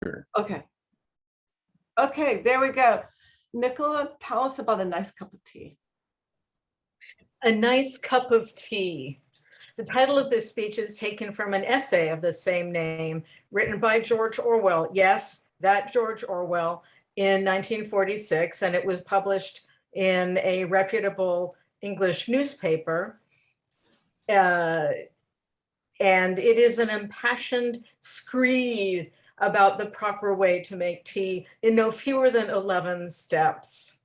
Sure. Okay. Okay, there we go. Nicola, tell us about a nice cup of tea. A nice cup of tea. The title of this speech is taken from an essay of the same name written by George Orwell. Yes, that George Orwell in 1946, and it was published in a reputable English newspaper. And it is an impassioned screed about the proper way to make tea in no fewer than 11 steps.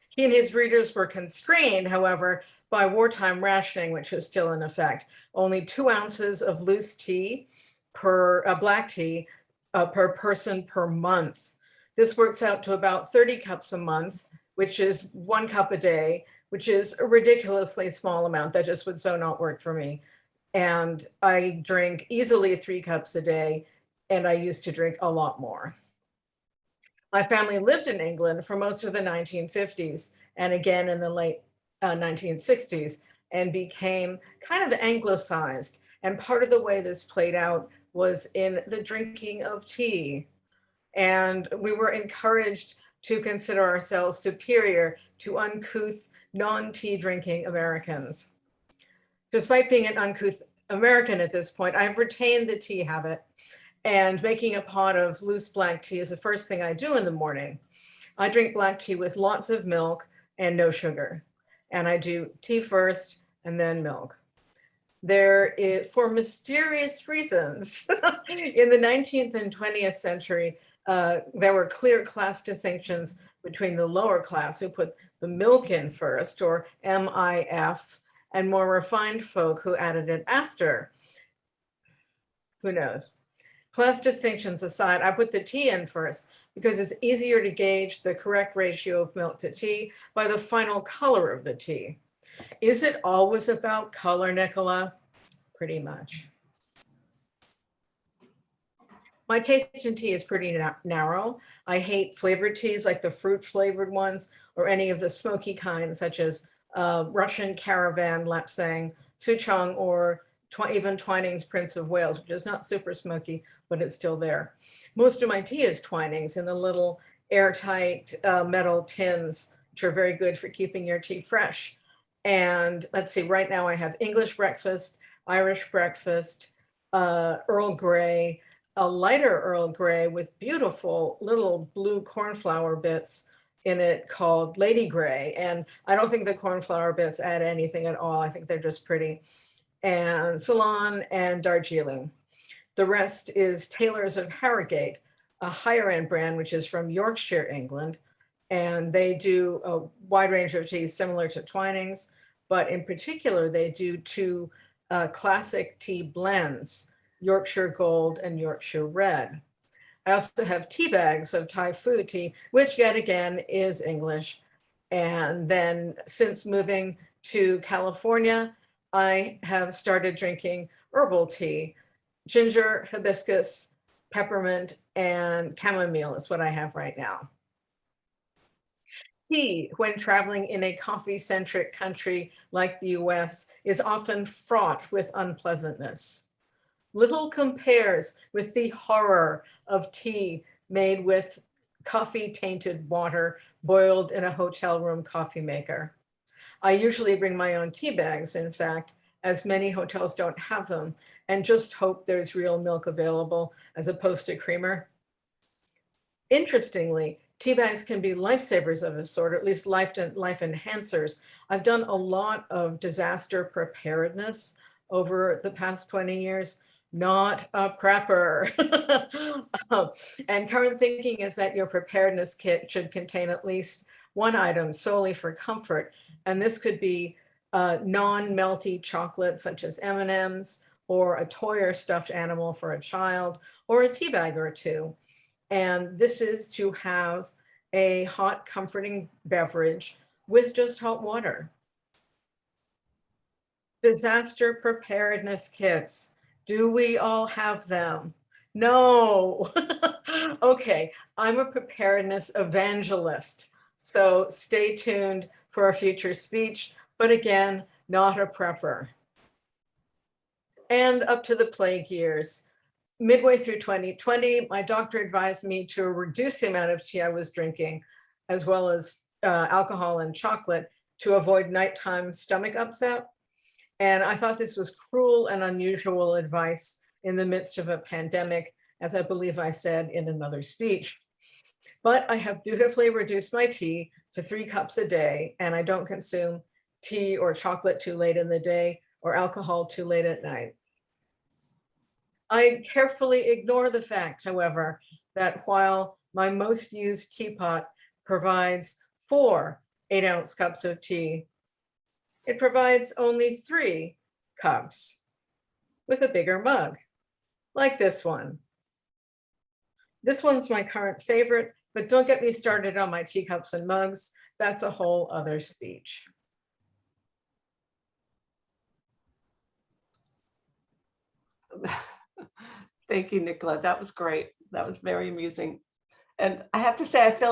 He and his readers were constrained, however, by wartime rationing, which was still in effect. Only 2 ounces of loose tea per black tea per person per month. This works out to about 30 cups a month, which is 1 cup a day, which is a ridiculously small amount. That just would so not work for me. And I drink easily 3 cups a day, and I used to drink a lot more. My family lived in England for most of the 1950s and again in the late 1960s, and became kind of anglicized. And part of the way this played out was in the drinking of tea. And we were encouraged to consider ourselves superior to uncouth, non-tea drinking Americans. Despite being an uncouth American at this point, I've retained the tea habit, and making a pot of loose black tea is the first thing I do in the morning. I drink black tea with lots of milk and no sugar. And I do tea first and then milk. There is, for mysterious reasons, in the 19th and 20th century, there were clear class distinctions between the lower class who put the milk in first, or MIF, and more refined folk who added it after. Who knows? Class distinctions aside, I put the tea in first because it's easier to gauge the correct ratio of milk to tea by the final color of the tea. Is it always about color, Nicola? Pretty much. My taste in tea is pretty narrow. I hate flavored teas like the fruit flavored ones or any of the smoky kinds such as Russian Caravan, Lapsang, Souchong, or even Twining's Prince of Wales, which is not super smoky, but it's still there. Most of my tea is Twining's in the little airtight metal tins, which are very good for keeping your tea fresh. And let's see, right now I have English breakfast, Irish breakfast, Earl Grey, a lighter Earl Grey with beautiful little blue cornflower bits in it called Lady Grey. And I don't think the cornflower bits add anything at all. I think they're just pretty. And Ceylon and Darjeeling. The rest is Taylor's of Harrogate, a higher end brand, which is from Yorkshire, England. And they do a wide range of teas similar to Twining's, but in particular, they do 2 classic tea blends, Yorkshire Gold and Yorkshire Red. I also have tea bags of Thai food tea, which yet again is English. And then since moving to California, I have started drinking herbal tea. Ginger, hibiscus, peppermint, and chamomile is what I have right now. Tea, when traveling in a coffee-centric country like the US, is often fraught with unpleasantness. Little compares with the horror of tea made with coffee-tainted water boiled in a hotel room coffee maker. I usually bring my own tea bags, in fact, as many hotels don't have them, and just hope there's real milk available as opposed to creamer. Interestingly, tea bags can be lifesavers of a sort, or at least life enhancers. I've done a lot of disaster preparedness over the past 20 years, not a prepper. And current thinking is that your preparedness kit should contain at least 1 item solely for comfort. And this could be non-melty chocolate such as M&Ms, or a toy or stuffed animal for a child, or a tea bag or 2. And this is to have a hot, comforting beverage with just hot water. Disaster preparedness kits. Do we all have them? No. Okay, I'm a preparedness evangelist. So stay tuned for a future speech, but again, not a prepper. And up to the plague years. midway through 2020, my doctor advised me to reduce the amount of tea I was drinking, as well as alcohol and chocolate, to avoid nighttime stomach upset. And I thought this was cruel and unusual advice in the midst of a pandemic, as I believe I said in another speech. But I have dutifully reduced my tea to 3 cups a day, and I don't consume tea or chocolate too late in the day or alcohol too late at night. I carefully ignore the fact, however, that while my most used teapot provides 4 8-ounce cups of tea, it provides only 3 cups with a bigger mug, like this one. This one's my current favorite, but don't get me started on my teacups and mugs. That's a whole other speech. Thank you, Nicola. That was great. That was very amusing. And I have to say, I feel